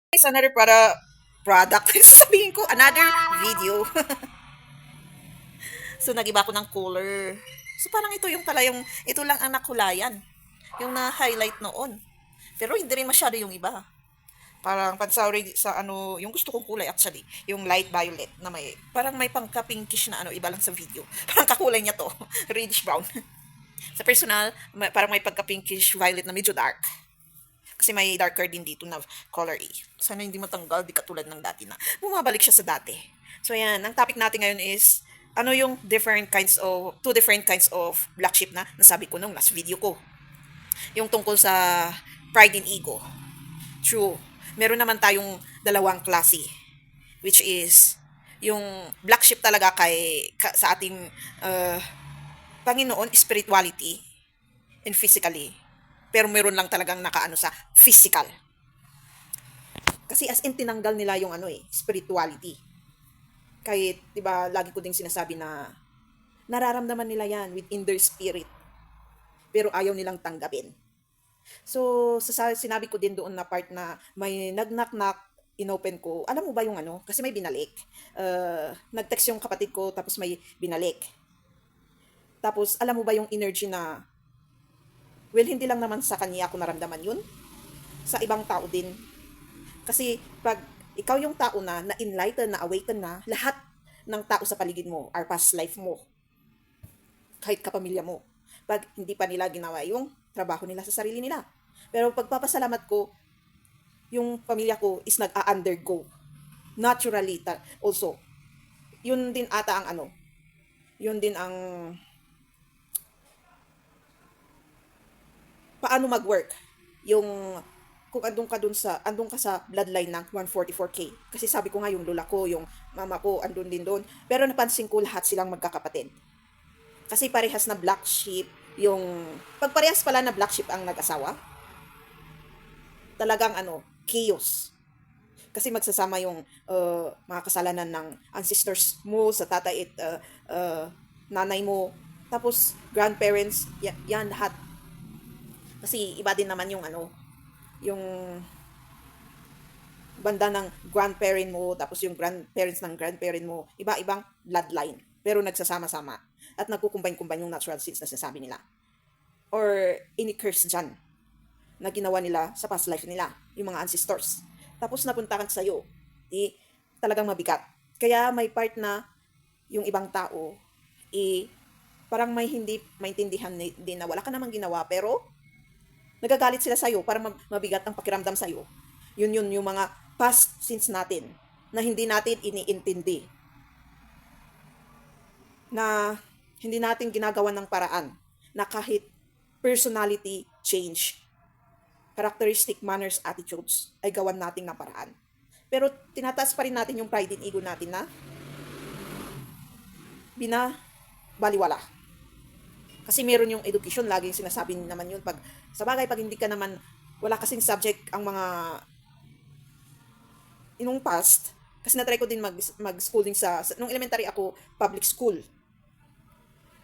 Is another product. Sabihin ko, another video. So, nag-iba ko ng color. So, parang ito yung pala yung, ito lang ang nakulayan. Yung na-highlight noon. Pero hindi rin masyado yung iba. Parang pansawri sa ano, yung gusto kong kulay actually, yung light violet na may, parang may pangka-pinkish na ano, iba lang sa video. Parang kakulay niya to, reddish brown. Sa personal, parang may pagka-pinkish violet na medyo dark. Kasi may darker din dito na color A. Sana hindi matanggal, di katulad ng dati na bumabalik siya sa dati. So yan, ang topic natin ngayon is ano yung two different kinds of black sheep na nasabi ko nung last video ko. Yung tungkol sa pride and ego. True. Meron naman tayong dalawang klase, which is yung black sheep talaga sa ating uh, Panginoon, spirituality and physically. Pero meron lang talagang nakaano sa physical. Kasi as in tinanggal nila yung ano spirituality. Kahit 'di ba, lagi ko ding sinasabi na nararamdaman nila 'yan within their spirit. Pero ayaw nilang tanggapin. So, sinabi ko din doon na part na may nag-knock-knock, inopen ko. Alam mo ba yung ano? Kasi may binalik. Nag-text yung kapatid ko, tapos may binalik. Tapos, alam mo ba yung energy na, well, hindi lang naman sa kanya ako naramdaman yun. Sa ibang tao din. Kasi, pag ikaw yung tao na enlighten, na awaken na, lahat ng tao sa paligid mo, are past life mo, kahit kapamilya mo. Pag hindi pa nila ginawa yung trabaho nila sa sarili nila. Pero pagpapasalamat ko, yung pamilya ko is nag-undergo naturally also. Yun din ata ang ano, yun din ang paano mag-work. Yung kung andun ka sa bloodline ng 144K. Kasi sabi ko nga yung lola ko, yung mama ko, andun din doon. Pero napansin ko lahat silang magkakapatid. Kasi parehas na black sheep, yung, pag parehas pala na black sheep ang nag-asawa, talagang ano, chaos. Kasi magsasama yung mga kasalanan ng ancestors mo sa tatay at nanay mo. Tapos, grandparents, yan lahat. Kasi iba din naman yung ano, yung banda ng grandparent mo, tapos yung grandparents ng grandparent mo, iba-ibang bloodline. Pero nagsasama-sama. At nagkukumbine-kumbine yung natural seeds na sinasabi nila. Or any curse dyan na ginawa nila sa past life nila, yung mga ancestors. Tapos napunta ka sa'yo, talagang mabigat. Kaya may part na yung ibang tao, parang may hindi maintindihan din na wala ka namang ginawa, pero nagagalit sila sa'yo para mabigat ang pakiramdam sa'yo. Yun yung mga past sins natin na hindi natin iniintindi. Na hindi natin ginagawa ng paraan na kahit personality change, characteristic, manners, attitudes ay gawan natin ng paraan. Pero tinataas pa rin natin yung pride and ego natin na binabaliwala. Kasi meron yung education, laging sinasabi naman yun. Sa bagay, pag hindi ka naman, wala kasing subject ang mga inong past, kasi na-try ko din mag-schooling nung elementary ako, public school.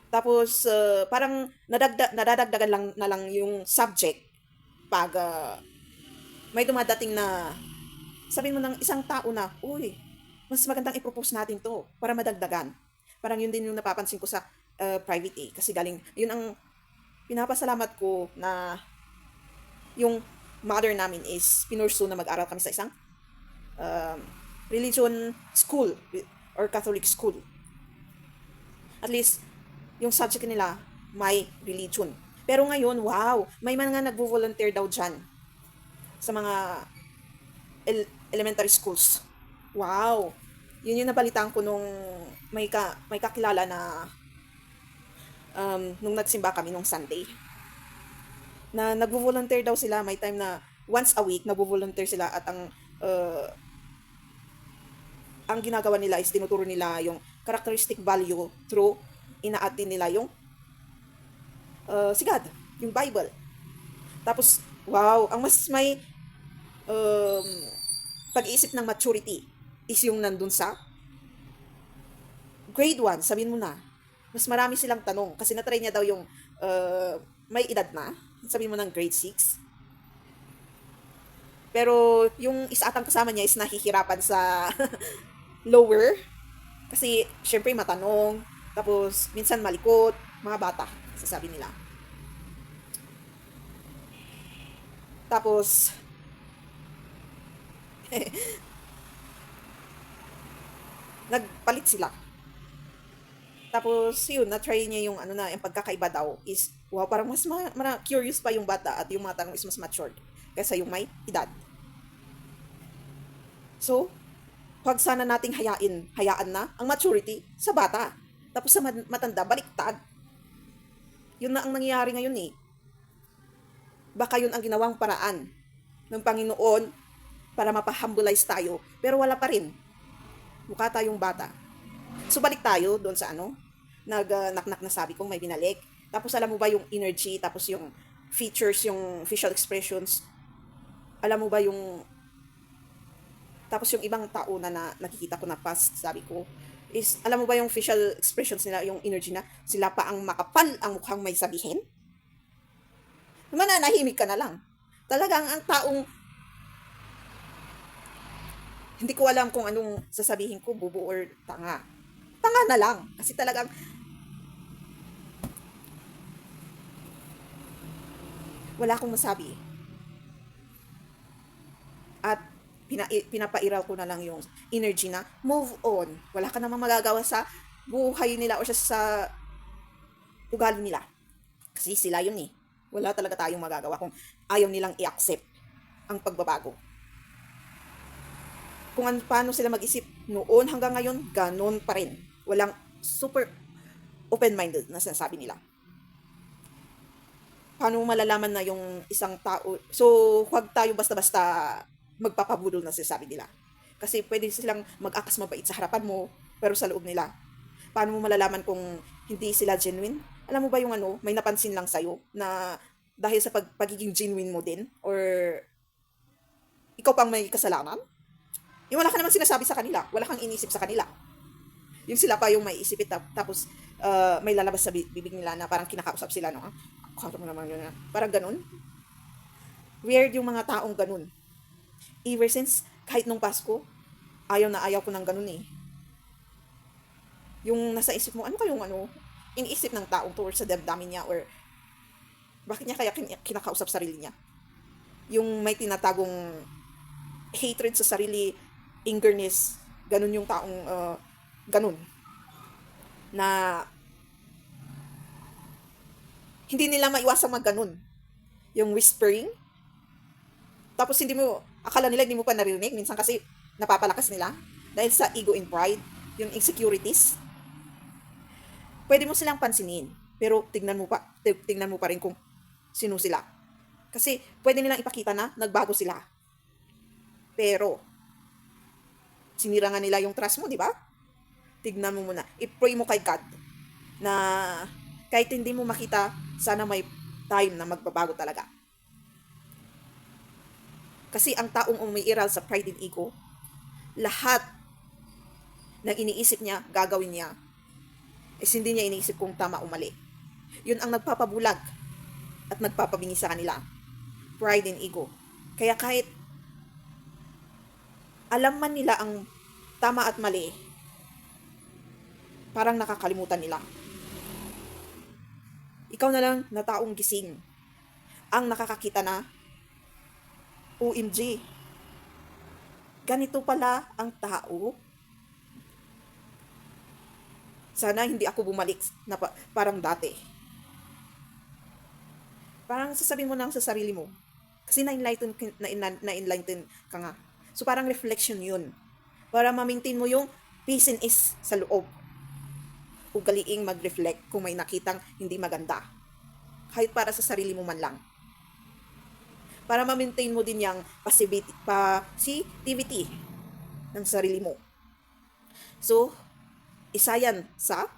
Tapos, parang nadadagdagan lang na lang yung subject pag may dumadating na sabihin mo ng isang tao na, uy, mas magandang i-propose natin to para madagdagan. Parang yun din yung napapansin ko sa private A. Kasi galing, yun ang pinapasalamat ko na yung mother namin is pinursu na mag-aral kami sa isang um, religion school or Catholic school. At least, yung subject nila, may religion. Pero ngayon, wow, may mga nagvo-volunteer daw dyan sa mga elementary schools. Wow! Yun yung nabalitaan ko nung may kakilala na nung nagsimba kami nung Sunday. Na nagvo-volunteer daw sila, may time na once a week nagvo-volunteer sila at ang ginagawa nila is tinuturo nila yung characteristic value through inaatin nila yung si God, yung Bible. Tapos, wow, ang mas may um, pag-iisip ng maturity is yung nandun sa grade 1, sabihin mo na. Mas marami silang tanong kasi natry niya daw yung may edad na, sabihin mo ng grade 6. Pero yung isa atang kasama niya is nahihirapan sa lower. Kasi, syempre, matanong. Tapos, minsan malikot. Mga bata, sasabi nila. Tapos, nagpalit sila. Tapos, yun, na-try niya yung ano na, yung pagkakaiba daw is, wow, parang mas curious pa yung bata at yung mga tanong is mas matured kaysa yung may edad. So, wag sana nating hayaan na ang maturity sa bata. Tapos sa matanda, baliktad. Yun na ang nangyayari ngayon eh. Baka yun ang ginawang paraan ng Panginoon para mapahumbilize tayo. Pero wala pa rin. Mukha tayong bata. So balik tayo doon sa ano, nag-knock-knock na sabi kong may binalik. Tapos alam mo ba yung energy, tapos yung features, yung facial expressions, alam mo ba yung, tapos yung ibang tao na nakikita ko na past, sabi ko, is, alam mo ba yung facial expressions nila, yung energy na, sila pa ang makapal ang mukhang may sabihin? Mananahimik ka na lang. Talagang ang taong, hindi ko alam kung anong sasabihin ko, bubo or tanga. Tanga na lang. Kasi talagang, wala akong masabi. At pinapairal ko na lang yung energy na move on. Wala ka namang magagawa sa buhay nila o sa ugali nila. Kasi sila yun eh. Wala talaga tayong magagawa kung ayaw nilang i-accept ang pagbabago. Kung paano sila mag-isip noon hanggang ngayon, ganon pa rin. Walang super open-minded na sinasabi nila. Paano malalaman na yung isang tao? So, huwag tayo basta-basta magpapabudol na sinasabi nila. Kasi pwede silang mag-akas mabait sa harapan mo, pero sa loob nila. Paano mo malalaman kung hindi sila genuine? Alam mo ba yung ano, may napansin lang sa'yo na dahil sa pagiging genuine mo din, or ikaw pang may kasalanan? Yung wala ka naman sinasabi sa kanila, wala kang inisip sa kanila. Yung sila pa yung may isipit, tapos may lalabas sa bibig nila na parang kinakausap sila, no? Kaya mo naman yun, parang ganun. Weird yung mga taong ganun. Ever since, kahit nung Pasko, ayaw na ayaw ko ng ganun eh. Yung nasa isip mo, ano kayong ano, iniisip ng taong towards sa damdamin niya, or bakit niya kaya kinakausap sarili niya? Yung may tinatagong hatred sa sarili, ingerness, ganun yung taong, ganun. Na, hindi nila maiwasang mag-ganun. Yung whispering, tapos hindi mo, akala nila hindi mo pa naririnig, minsan kasi napapalakas nila, dahil sa ego and pride, yung insecurities, pwede mo silang pansinin, pero tignan mo pa rin kung sino sila. Kasi pwede nilang ipakita na nagbago sila. Pero sinira nga nila yung trust mo, di ba? Tignan mo muna. I-pray mo kay God na kahit hindi mo makita, sana may time na magbabago talaga. Kasi ang taong umiiral sa pride and ego, lahat ng iniisip niya, gagawin niya, is hindi niya iniisip kung tama o mali. Yun ang nagpapabulag at nagpapabingi sa kanila. Pride and ego. Kaya kahit alam man nila ang tama at mali, parang nakakalimutan nila. Ikaw na lang na taong gising ang nakakakita na, OMG, ganito pala ang tao. Sana hindi ako bumalik na parang dati. Parang sasabihin mo lang sa sarili mo. Kasi na-enlighten ka nga. So parang reflection yun. Para ma-maintain mo yung peace and ease sa loob. Ugaliing mag-reflect kung may nakitang hindi maganda. Kahit para sa sarili mo man lang. Para ma-maintain mo din yung positivity ng sarili mo. So, isa yan sa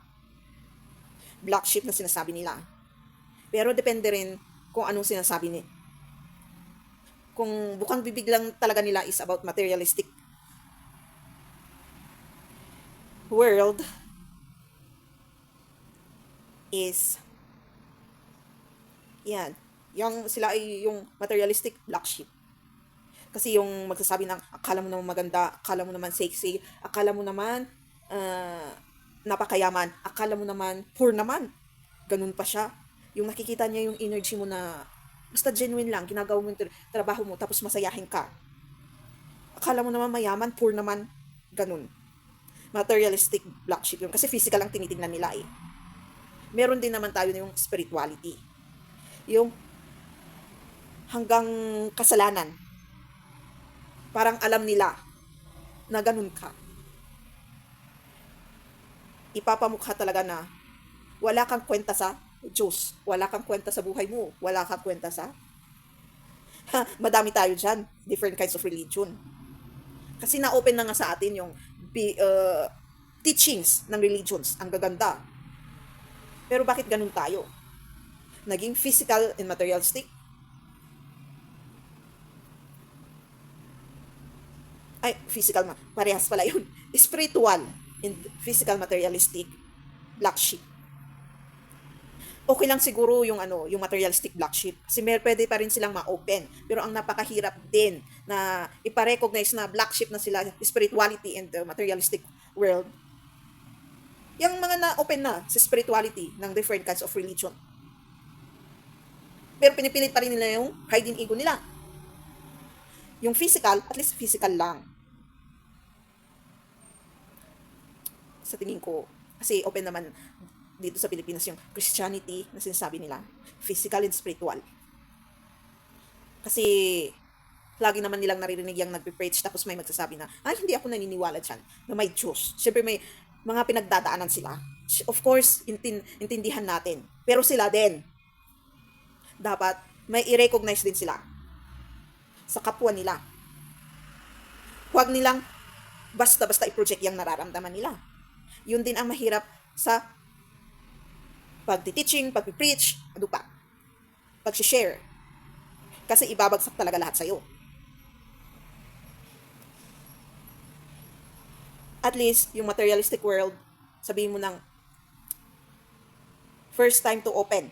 black sheep na sinasabi nila. Pero depende rin kung anong sinasabi ni. Kung bukang bibig lang talaga nila is about materialistic world, is yan. Yung sila ay yung materialistic black sheep. Kasi yung magsasabi ng akala mo naman maganda, akala mo naman sexy, akala mo naman napakayaman, akala mo naman poor naman. Ganun pa siya. Yung nakikita niya yung energy mo na basta genuine lang, ginagawa mo yung trabaho mo, tapos masayahin ka. Akala mo naman mayaman, poor naman. Ganun. Materialistic black sheep yun. Kasi physical lang tinitingnan nila eh. Meron din naman tayo na yung spirituality. Yung hanggang kasalanan. Parang alam nila na ganun ka. Ipapamukha talaga na wala kang kwenta sa Diyos. Wala kang kwenta sa buhay mo. Wala kang kwenta sa... Madami tayo dyan. Different kinds of religion. Kasi na-open na nga sa atin yung teachings ng religions. Ang gaganda. Pero bakit ganun tayo? Naging physical and materialistic? Ay, physical, parehas pala yun. Spiritual and physical materialistic black sheep. Okay lang siguro yung yung materialistic black sheep kasi pwede pa rin silang ma-open. Pero ang napakahirap din na ipa-recognize na black sheep na sila, spirituality and the materialistic world. Yung mga na-open na sa spirituality ng different kinds of religion. Pero pinipilit pa rin nila yung hidden ego nila. Yung physical, at least physical lang. Sa tingin ko, kasi open naman dito sa Pilipinas yung Christianity na sinasabi nila, physical and spiritual. Kasi lagi naman nilang naririnig yung nagpe-preach tapos may magsasabi na, hindi ako naniniwala dyan na may Diyos. Siyempre may mga pinagdadaanan sila. Of course, intindihan natin. Pero sila din, dapat may i-recognize din sila sa kapwa nila. Huwag nilang basta-basta i-project yung nararamdaman nila. Yun din ang mahirap sa pag-teaching, pag-preach, pag-share. Kasi ibabagsak talaga lahat sa'yo. At least, yung materialistic world, sabihin mo ng first time to open.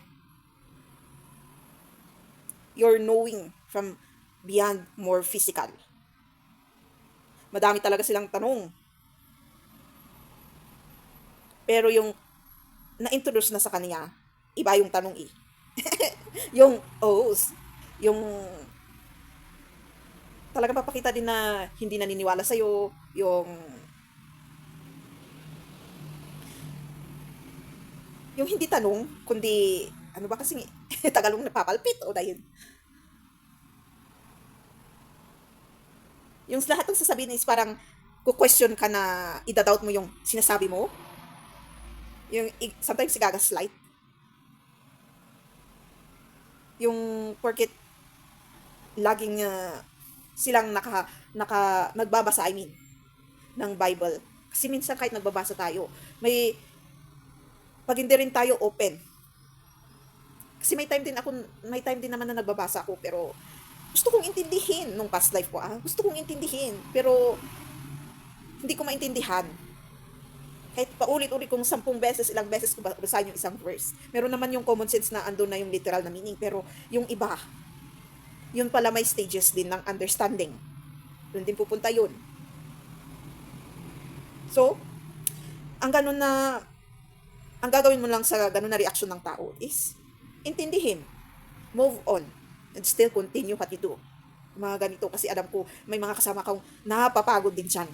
You're knowing from beyond more physical. Madami talaga silang tanong. Pero yung na-introduce na sa kanya, iba yung tanong eh. yung yung talaga papakita din na hindi naniniwala sa'yo, yung hindi tanong, kundi, ano ba kasi, tagalong napapalpit o dahil. Yung lahat ng sasabihin is parang, ku-question ka na, idadoubt mo yung sinasabi mo. Yung, sometimes igagaslight. Yung, porket, laging, silang nagbabasa, ng Bible. Kasi minsan kahit nagbabasa tayo, pag hindi rin tayo open. Kasi may time din naman na nagbabasa ako, pero gusto kong intindihin nung past life ko, Gusto kong intindihin, pero hindi ko maintindihan. Kahit paulit-ulit kong 10 beses, ilang beses ko basahin yung isang verse. Meron naman yung common sense na andun na yung literal na meaning, pero yung iba, yun pala may stages din ng understanding. Doon din pupunta yun. So, ang gagawin mo lang sa ganun na reaksyon ng tao is, intindihin, move on, and still continue what you do. Mga ganito, kasi alam ko, may mga kasama kang napapagod din dyan.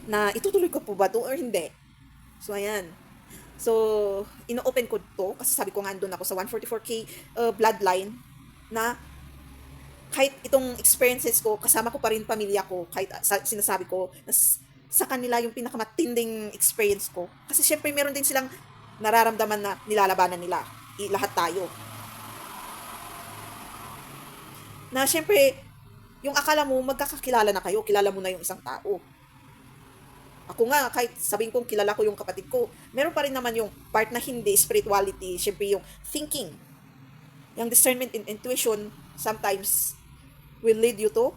Na itutuloy ko po ba to or hindi? So, ayan. So, ino-open ko to, kasi sabi ko nga doon ako sa 144K bloodline, na kahit itong experiences ko, kasama ko pa rin pamilya ko, kahit sinasabi ko, sa kanila yung pinakamatinding experience ko. Kasi syempre meron din silang nararamdaman na nilalabanan nila. Lahat tayo. Na syempre, yung akala mo, magkakakilala na kayo, kilala mo na yung isang tao. Ako nga, kahit sabihin kong kilala ko yung kapatid ko, meron pa rin naman yung part na hindi, spirituality, syempre yung thinking. Yung discernment and intuition, sometimes, will lead you to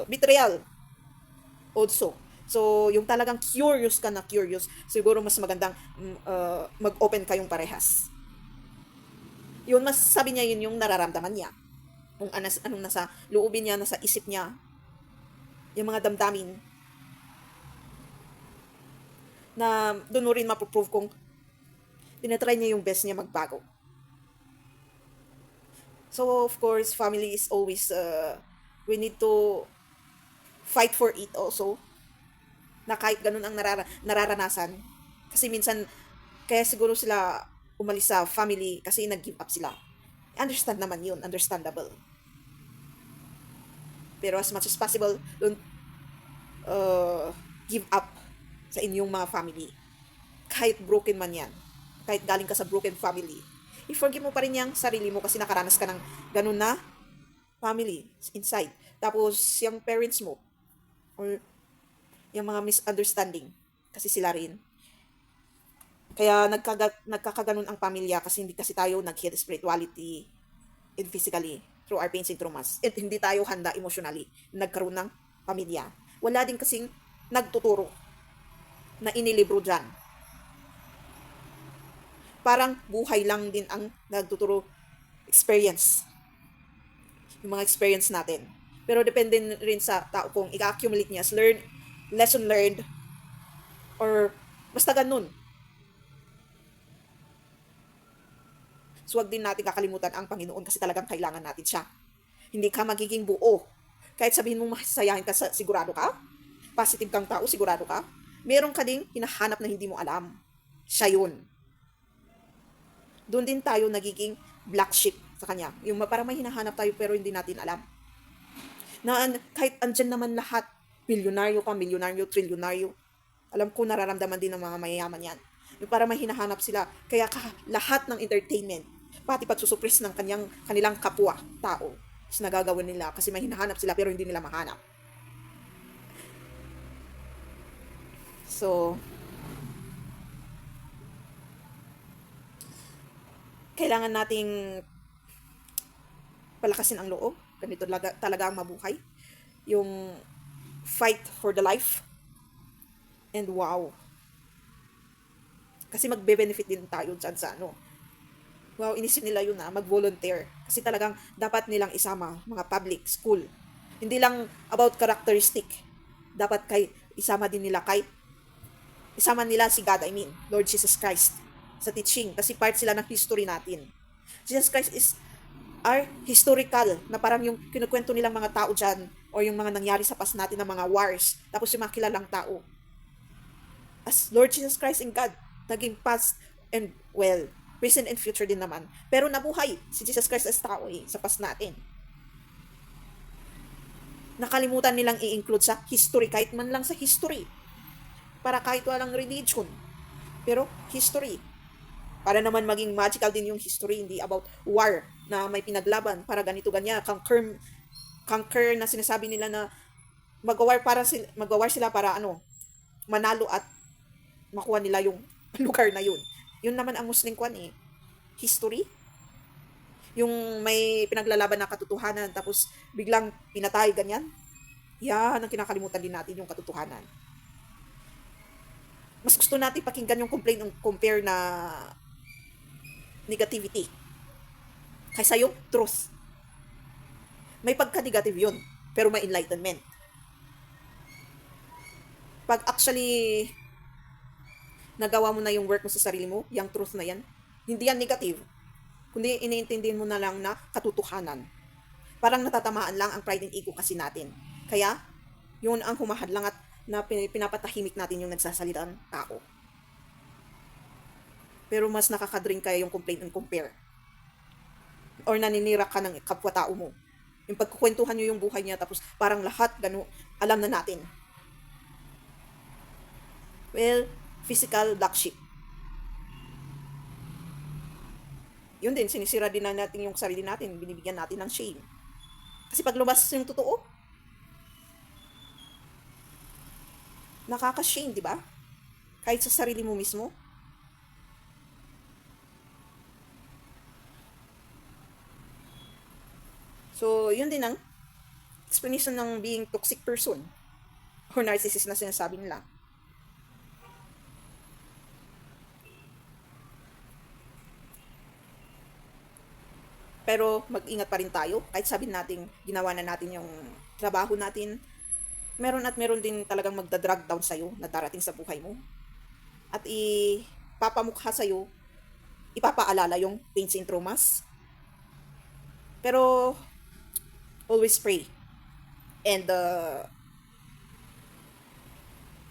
betrayal also. So, yung talagang curious, siguro mas magandang mag-open kayong parehas. Yun, mas sabi niya yun yung nararamdaman niya. Kung anong nasa loobin niya, nasa isip niya, yung mga damdamin, na doon mo rin mapoprove kung tinatry niya yung best niya magbago. So, of course, family is always, we need to fight for it also, na kahit ganun ang nararanasan. Kasi minsan, kaya siguro sila umalis sa family kasi nag-give up sila. Understand naman yun, understandable. Pero as much as possible, don't uh, give up sa inyong mga family. Kahit broken man yan, kahit galing ka sa broken family, i-forgive mo pa rin yung sarili mo kasi nakaranas ka ng ganun na family inside. Tapos, yung parents mo, or yung mga misunderstanding, kasi sila rin. Kaya nagkakaganon ang pamilya kasi hindi kasi tayo nag-heal spirituality and physically through our pains and traumas. At hindi tayo handa emotionally nagkaroon ng pamilya. Wala din kasing nagtuturo na inilibro dyan. Parang buhay lang din ang nagtuturo, experience. Yung mga experience natin. Pero depende rin sa tao kung i-accumulate niya as lesson learned, or basta ganun. So, wag din natin kakalimutan ang Panginoon kasi talagang kailangan natin siya. Hindi ka magiging buo. Kahit sabihin mo masayahin ka, sigurado ka? Positive kang tao, sigurado ka? Meron ka ding hinahanap na hindi mo alam. Siya yun. Doon din tayo nagiging black sheep sa kanya. Yung parang may hinahanap tayo pero hindi natin alam. Na kahit andyan naman lahat, milyonaryo ka, milyonaryo, trilyonaryo, alam ko nararamdaman din ng mga mayayaman yan. Yung parang may hinahanap sila. Kaya lahat ng entertainment, pati pagsusupres ng kanilang kapwa, tao, is nagagawin nila kasi may hinahanap sila pero hindi nila mahanap. So, kailangan nating palakasin ang loob. Ganito talaga ang mabuhay. Yung fight for the life. And wow. Kasi magbe-benefit din tayo dyan sa ano. Wow, inisip nila yun mag-volunteer. Kasi talagang dapat nilang isama mga public school. Hindi lang about characteristic. Dapat isama din nila isama nila si God, Lord Jesus Christ, sa teaching. Kasi part sila ng history natin. Jesus Christ is our historical, na parang yung kinukwento nilang mga tao dyan, o yung mga nangyari sa past natin ng mga wars, tapos yung mga kilalang tao. As Lord Jesus Christ and God, naging past and, present and future din naman. Pero nabuhay si Jesus Christ as tao sa past natin. Nakalimutan nilang i-include sa history, kahit man lang sa history. Para kahit walang religion. Pero history. Para naman maging magical din yung history, hindi about war na may pinaglaban para ganito ganyan, conquer na sinasabi nila na magwawar sila para manalo at makuha nila yung lugar na yun. Yun naman ang Muslim history. Yung may pinaglalaban na katotohanan tapos biglang pinatay ganyan. Yan ang kinakalimutan din natin, yung katotohanan. Mas gusto natin pakinggan yung compare na negativity kaysa yung truth. May pagka-negative yun, pero may enlightenment. Pag actually nagawa mo na yung work mo sa sarili mo, yung truth na yan, hindi yan negative, kundi iniintindihan mo na lang na katotohanan. Parang natatamaan lang ang pride and ego kasi natin. Kaya, yun ang humahadlang at na pinapatahimik natin yung nagsasalitang tao. Pero mas nakakadring kaya yung complain and compare. Or naninira ka ng kapwa-tao mo. Yung pagkukwentuhan nyo yung buhay niya, tapos parang lahat alam na natin. Physical black sheep. Yun din, sinisira din na natin yung sarili natin, binibigyan natin ng shame. Kasi pag lumabas yung totoo, nakaka-shame, di ba? Kahit sa sarili mo mismo. So, yun din ang explanation ng being toxic person or narcissist na sinasabi nila. Pero mag-ingat pa rin tayo. Kahit sabihin natin, ginawa na natin yung trabaho natin, meron at meron din talagang magda-drag down sa'yo na darating sa buhay mo. At ipapamukha sa'yo, ipapaalala yung pains and traumas. Pero, always pray. And,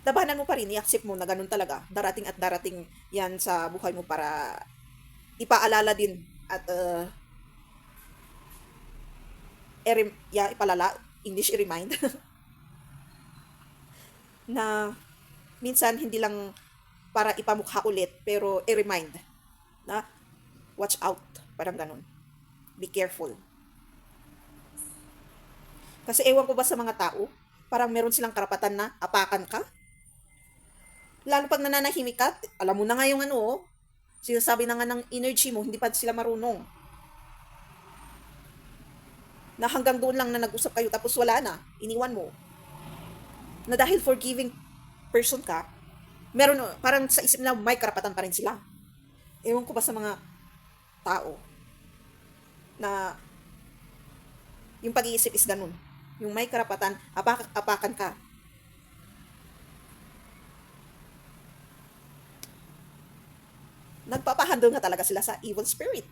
labanan mo pa rin, i-accept mo na ganun talaga. Darating at darating yan sa buhay mo para ipaalala din at ipalala, English i-remind, na minsan hindi lang para ipamukha ulit, pero i-remind na watch out, parang ganun. Be careful. Kasi ewan ko ba sa mga tao, parang meron silang karapatan na apakan ka. Lalo pag nananahimik ka, alam mo na nga yung sinasabi na nga ng energy mo, hindi pa sila marunong. Na hanggang doon lang na nag-usap kayo tapos wala na, iniwan mo. Na dahil forgiving person ka, meron, parang sa isip na may karapatan pa rin sila. Ewan ko ba sa mga tao na yung pag-iisip is ganun. Yung may karapatan, apakan ka. Nagpapahandle nga talaga sila sa evil spirit.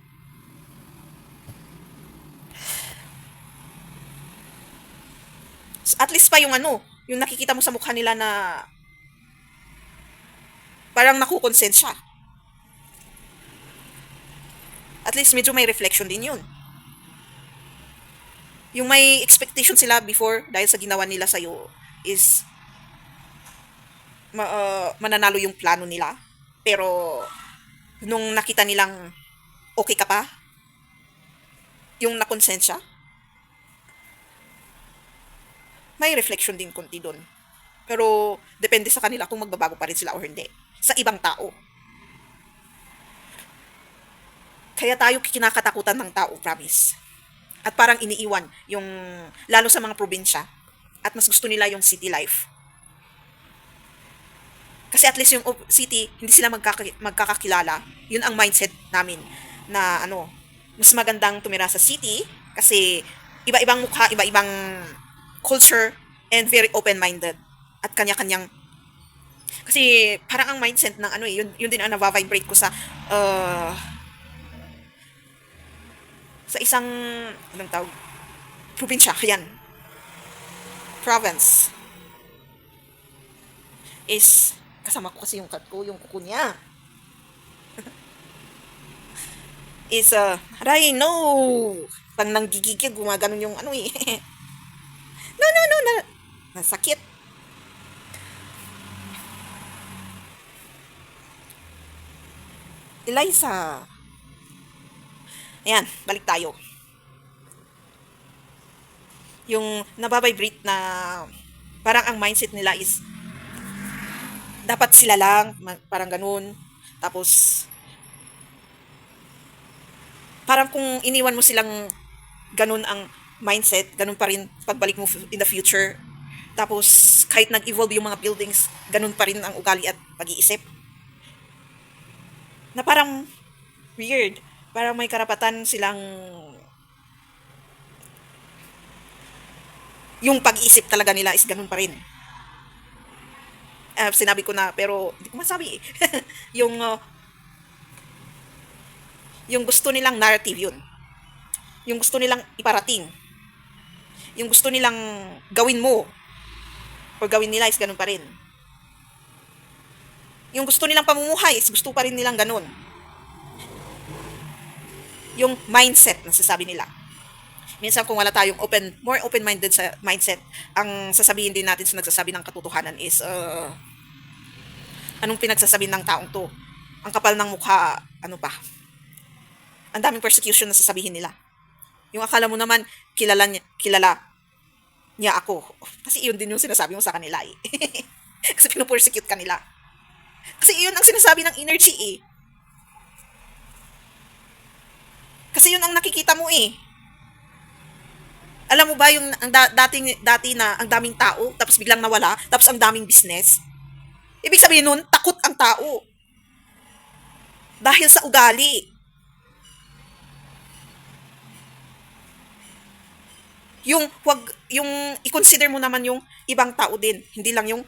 At least pa yung yung nakikita mo sa mukha nila na parang nakukonsensya. At least medyo may reflection din yun. Yung may expectation sila before dahil sa ginawa nila sa'yo is mananalo yung plano nila. Pero nung nakita nilang okay ka pa, yung nakonsensya, may reflection din konti doon. Pero depende sa kanila kung magbabago pa rin sila o hindi. Sa ibang tao. Kaya tayo kinakatakutan ng tao, promise. At parang iniiwan yung, lalo sa mga probinsya, at mas gusto nila yung city life. Kasi at least yung city, hindi sila magkakakilala. Yun ang mindset namin na mas magandang tumira sa city kasi iba-ibang mukha, iba-ibang culture, and very open-minded. At kanya-kanyang, kasi parang ang mindset ng yun din ang nava-vibrate ko sa isang, anong tawag, probinsya, yan, province, is, kasama ko kasi yung cat ko, yung kuko niya, is, aray, no, pang nanggigigil, gumaganon yung no, no, no, no, nasakit. Eliza. Ayan, balik tayo. Yung nababibrate na parang ang mindset nila is dapat sila lang, parang ganun. Tapos, parang kung iniwan mo silang ganun ang mindset, ganun pa rin pagbalik mo in the future. Tapos, kahit nag-evolve yung mga buildings, ganun pa rin ang ugali at pag-iisip. Na parang weird. Parang may karapatan silang yung pag-iisip talaga nila is ganun pa rin. Sinabi ko na, pero hindi ko masabi eh. yung, yung gusto nilang narrative yun. Yung gusto nilang iparating. Yung gusto nilang gawin mo. O gawin nila is ganun pa rin. Yung gusto nilang pamumuhay is gusto pa rin nilang ganun. Yung mindset na sasabi nila. Minsan kung wala tayong more open-minded sa mindset, ang sasabihin din natin sa nagsasabi ng katotohanan is, anong pinagsasabi ng taong to? Ang kapal ng mukha, ano pa? Ang daming persecution na sasabihin nila. Yung akala mo naman, kilala niya ako. Kasi iyon din yung sinasabi mo sa kanila eh. Kasi pinupersecute ka nila. Kasi iyon ang sinasabi ng energy eh. Kasi yun ang nakikita mo eh. Alam mo ba yung dati na ang daming tao, tapos biglang nawala, tapos ang daming business? Ibig sabihin nun, takot ang tao. Dahil sa ugali. yung i-consider mo naman yung ibang tao din, hindi lang yung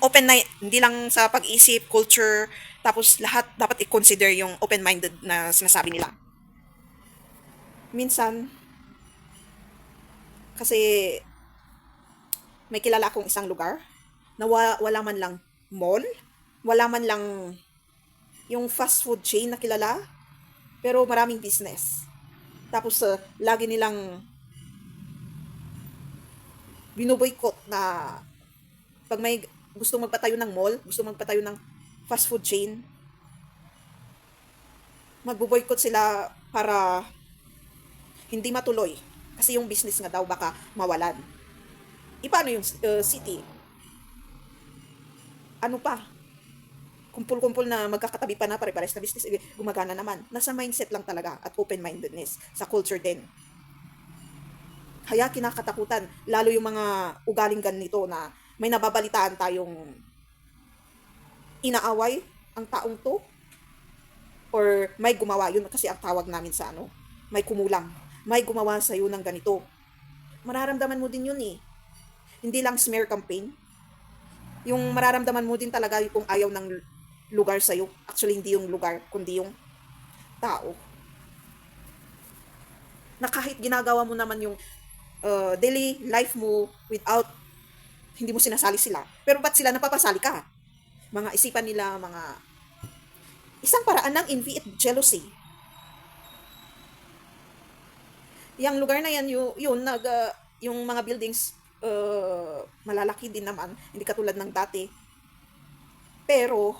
open na, hindi lang sa pag-isip, culture, tapos lahat dapat i-consider yung open-minded na sinasabi nila. Minsan, kasi may kilala akong isang lugar na wala man lang mall, wala man lang yung fast food chain na kilala, pero maraming business. Tapos, lagi nilang binoboykot na pag may gusto magpatayo ng mall, gusto magpatayo ng fast food chain, magbo-boycott sila para hindi matuloy. Kasi yung business nga daw baka mawalan. Paano yung city? Ano pa? Kumpul-kumpul na magkakatabi pa na pare-pares na business, gumagana naman. Nasa mindset lang talaga at open-mindedness sa culture din. Kaya kinakatakutan, lalo yung mga ugaling ganito na may nababalitaan tayong inaaway ang taong to or may gumawa, yun kasi ang tawag namin sa ano, may kumulang, may gumawa sa iyo ng ganito. Mararamdaman mo din yun eh. Hindi lang smear campaign. Yung mararamdaman mo din talaga kung ayaw ng lugar sa iyo. Actually, hindi yung lugar, kundi yung tao. Na kahit ginagawa mo naman yung daily life mo without, hindi mo sinasali sila. Pero ba't sila napapasali ka? Mga isipan nila, mga isang paraan ng envy at jealousy. Yung lugar na yan, yung mga buildings, malalaki din naman, hindi katulad ng dati. Pero,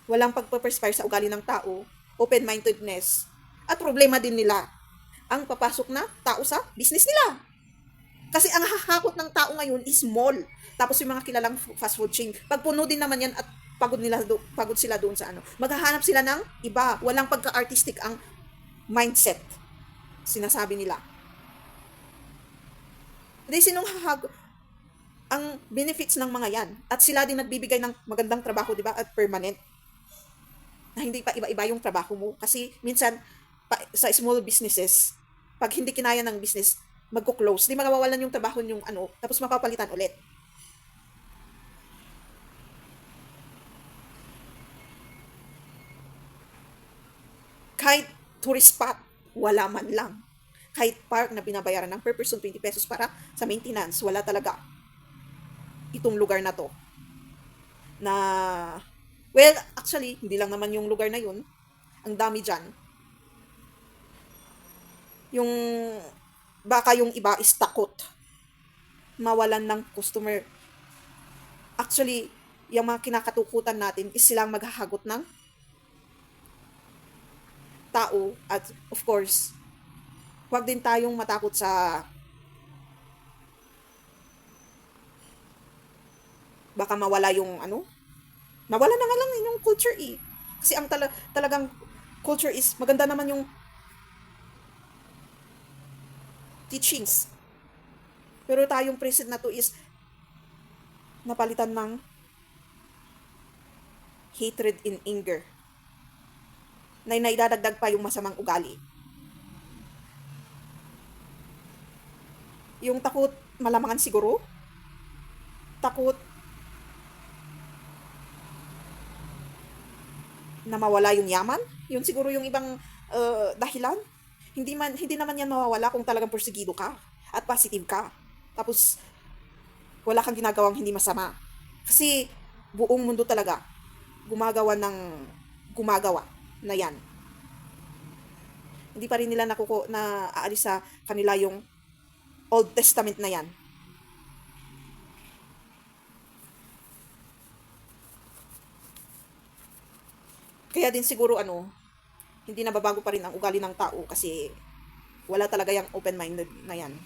walang pagpaperspire sa ugali ng tao, open-mindedness, at problema din nila ang papasok na tao sa business nila. Kasi ang hahakot ng tao ngayon is mall. Tapos yung mga kilalang fast food chain, pagpuno din naman yan at pagod sila doon sa ano. Maghahanap sila ng iba. Walang pagka-artistic ang mindset. Sinasabi nila. Hindi sinong ang benefits ng mga yan. At sila din nagbibigay ng magandang trabaho, di ba? At permanent. Na hindi pa iba-iba yung trabaho mo. Kasi minsan, sa small businesses, pag hindi kinaya ng business, magko-close. Di magawawalan yung trabaho yung ano, tapos mapapalitan ulit. Kahit tourist spot, wala man lang. Kahit park na binabayaran ng per person 20 pesos para sa maintenance, wala talaga itong lugar na to. Na, well, actually, hindi lang naman yung lugar na yun. Ang dami dyan. Yung, baka yung iba is takot. Mawalan ng customer. Actually, yung mga kinakatukutan natin is silang maghahagot ng tao at of course, huwag din tayong matakot sa baka mawala yung ano, mawala na nga lang yung culture eh. Kasi ang talagang culture is maganda naman yung teachings. Pero tayong present na to is napalitan ng hatred and anger na naidadagdag pa yung masamang ugali. Yung takot malamangan siguro, takot na mawala yung yaman, yun siguro yung ibang dahilan. Hindi naman yan mawawala kung talagang porsigido ka at positive ka. Tapos wala kang ginagawang hindi masama. Kasi buong mundo talaga gumagawa na yan. Hindi pa rin nila na aalis sa kanila yung Old Testament na yan. Kaya din siguro hindi nababago pa rin ang ugali ng tao kasi wala talaga yung open-minded na yan.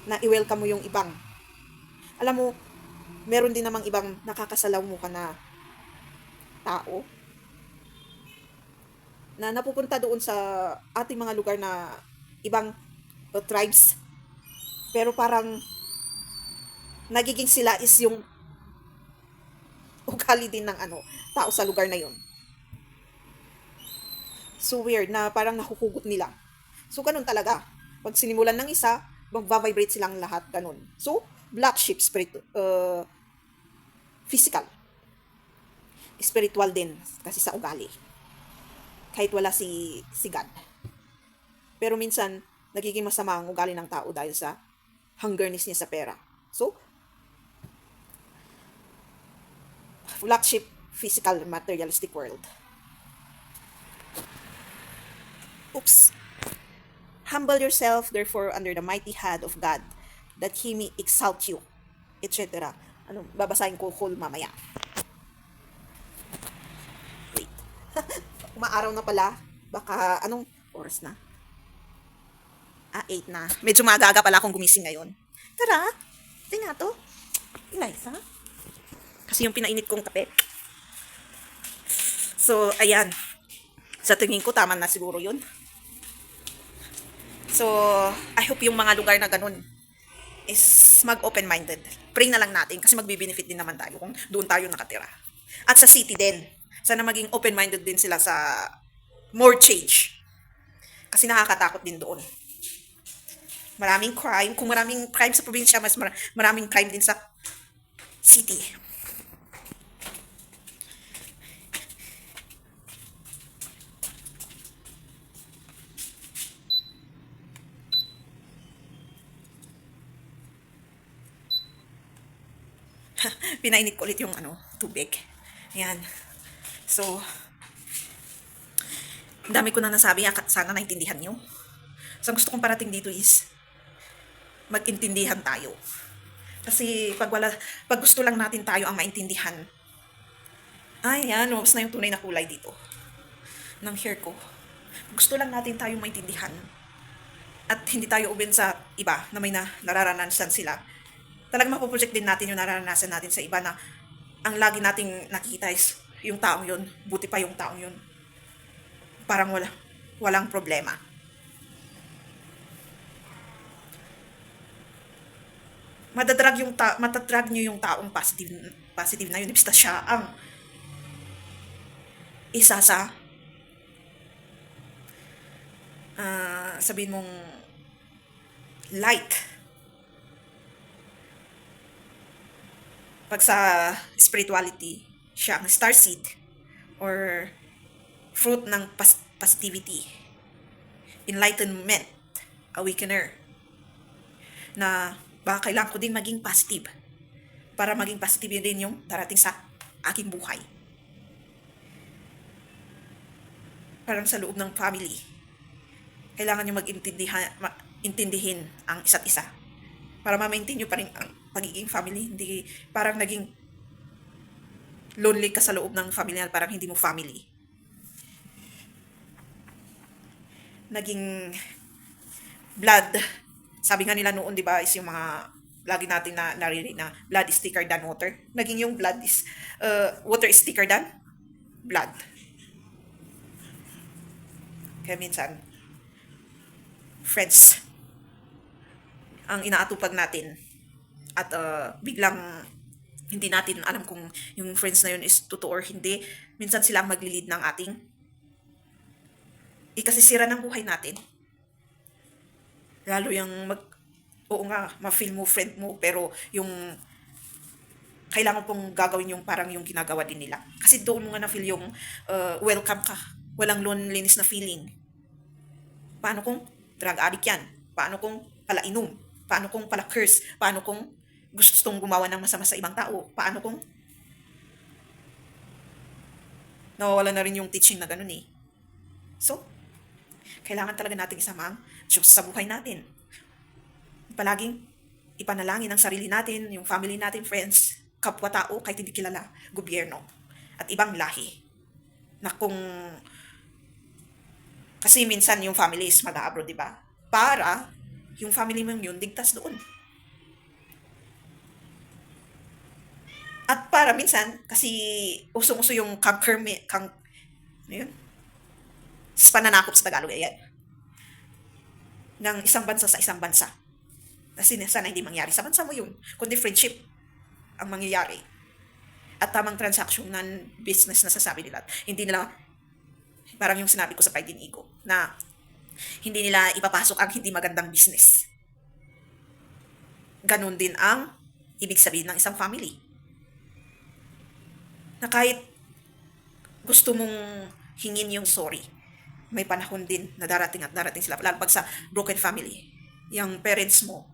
Na i-welcome mo yung ibang. Alam mo, meron din namang ibang nakakasalaw mo ka na tao na napupunta doon sa ating mga lugar na ibang tribes. Pero parang nagiging sila is yung ugali din ng tao sa lugar na yun. So weird na parang nahuhugot nila. So ganun talaga. Pag sinimulan ng isa, magva-vibrate silang lahat, ganun. So, black sheep, physical. Spiritual din, kasi sa ugali. Kahit wala si God. Pero minsan, nagiging masama ang ugali ng tao dahil sa hungerness niya sa pera. So, black sheep, physical, materialistic world. Oops. Humble yourself, therefore, under the mighty hand of God, that He may exalt you, etc. Babasahin ko whole mamaya. Wait. Umaaraw na pala. Baka, anong oras na? 8 na. Medyo maaga pala akong gumising ngayon. Tara, tingnan to. Nice, ha? Kasi yung pinainit kong kape. So, ayan. Sa tingin ko, tama na siguro yun. So, I hope yung mga lugar na ganun is mag-open-minded. Pray na lang natin kasi magbe-benefit din naman tayo kung doon tayo nakatira. At sa city din, sana maging open-minded din sila sa more change. Kasi nakakatakot din doon. Maraming crime. Kung maraming crime sa probinsya, mas maraming crime din sa city. Pinainit ko ulit yung tubig. Ayan. So, ang dami ko na nasabi, sana naintindihan nyo. So, ang gusto kong parating dito is mag-intindihan tayo. Kasi pag gusto lang natin tayo ang maintindihan, ay yan, lumabas na yung tunay na kulay dito ng hair ko. Gusto lang natin tayong maintindihan at hindi tayo ubin sa iba na may nararanasan sila. Talagang mapoproject din natin yung nararanasan natin sa iba na ang lagi nating nakikita is yung taong yun, buti pa yung taong yun. Parang walang problema. Matadrag nyo yung taong positive na yun. Basta siya ang isa sa sabihin mong light. Pag sa spirituality, siya ang starseed or fruit ng positivity, enlightenment, awakener, na baka kailangan ko din maging positive para maging positive din yung darating sa aking buhay. Parang sa loob ng family, kailangan nyo intindihin ang isa't isa para ma-maintain nyo pa rin ang pagiging family. Hindi parang naging lonely ka sa loob ng family na parang hindi mo family. Naging blood, sabi nga nila noon, di ba, is yung mga lagi natin na naririnig na blood is thicker than water. Naging yung blood is water is thicker than blood. Kaya minsan friends ang inaatupag natin at biglang hindi natin alam kung yung friends na yun is totoo or hindi. Minsan sila ang maglilid ng ating ikasisira ng buhay natin. Lalo yung oo nga, ma-feel mo friend mo, pero yung kailangan pong gagawin yung parang yung ginagawa din nila. Kasi doon mo nga na-feel yung welcome ka. Walang loneliness na feeling. Paano kung drug addict yan? Paano kung palainom? Paano kung pala curse? Paano kung gustong gumawa ng masama sa ibang tao? Paano kung nawawala na rin yung teaching na ganun eh. So, kailangan talaga natin isama ang Diyos sa buhay natin. Palaging ipanalangin ang sarili natin, yung family natin, friends, kapwa-tao, kahit hindi kilala, gobyerno, at ibang lahi. Na kung kasi minsan yung family is mag-abroad, di ba? Para yung family mo yun, ligtas doon. At para minsan, kasi usong-uso yung ano yun? Pananakop sa Tagalog, ayan. Ng isang bansa sa isang bansa. Kasi sana hindi mangyari sa bansa mo yun, kundi friendship ang mangyayari. At tamang transaction ng business na sasabi nila. Hindi nila, parang yung sinabi ko sa Pride and Ego, na Hindi nila ipapasok ang hindi magandang business. Ganun din ang ibig sabihin ng isang family. Na kahit gusto mong hingin yung sorry, may panahon din na darating at darating sila. Lalo pag sa broken family, yung parents mo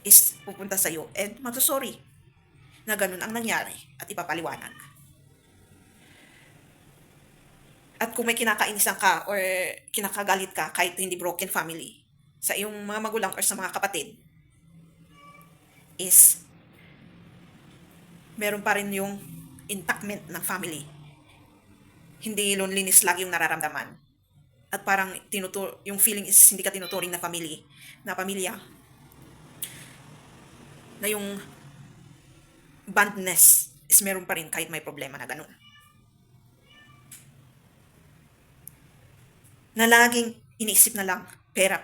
is pupunta sa'yo and magsasorry na ganun ang nangyari at ipapaliwanag. At kung may kinakainisan ka or kinakagalit ka kahit hindi broken family sa iyong mga magulang or sa mga kapatid, is meron pa rin yung intactment ng family. Hindi loneliness lagi yung nararamdaman. At parang yung feeling is hindi ka tinuturing na pamilya. Na yung bondness is meron pa rin kahit may problema na ganun. Na laging iniisip na lang, pera.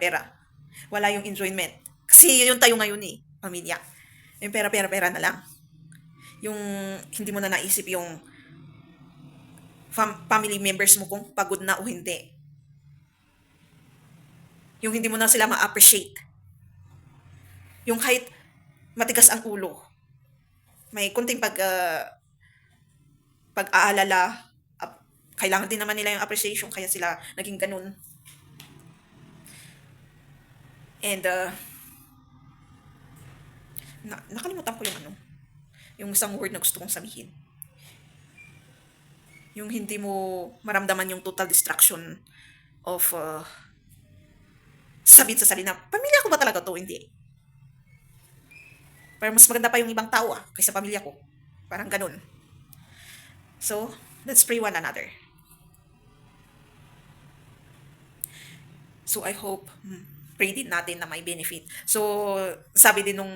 Wala yung enjoyment. Kasi yun tayo ngayon pamilya. Yung pera na lang. Yung hindi mo na naisip yung family members mo kung pagod na o hindi. Yung hindi mo na sila ma-appreciate. Yung kahit matigas ang ulo, may kunting pag-aalala, kailangan din naman nila yung appreciation, kaya sila naging ganun. And nakalimutan ko yung isang word na gusto kong sabihin. Yung hindi mo maramdaman yung total distraction of sabihin sa sarili na, pamilya ko ba talaga to? Hindi. Pero mas maganda pa yung ibang tao kaysa pamilya ko. Parang ganun. So, let's pray one another. So, I hope, pray din natin na may benefit. So, sabi din nung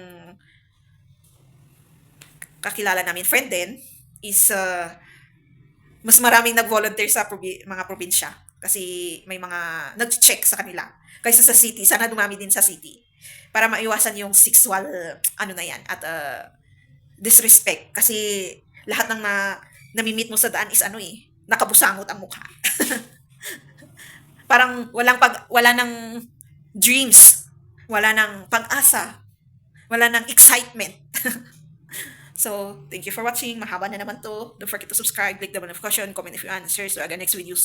kakilala namin, friend din, is mas maraming nag-volunteer sa mga probinsya. Kasi may mga nag-check sa kanila. Kaysa sa city, sana dumami din sa city. Para maiwasan yung sexual, at disrespect. Kasi lahat ng namimit mo sa daan is nakabusangot ang mukha. Parang wala nang dreams, wala nang pag-asa, wala nang excitement. So, thank you for watching. Mahaba na naman to. Don't forget to subscribe, click the bell notification, comment if you want. Share so again next videos.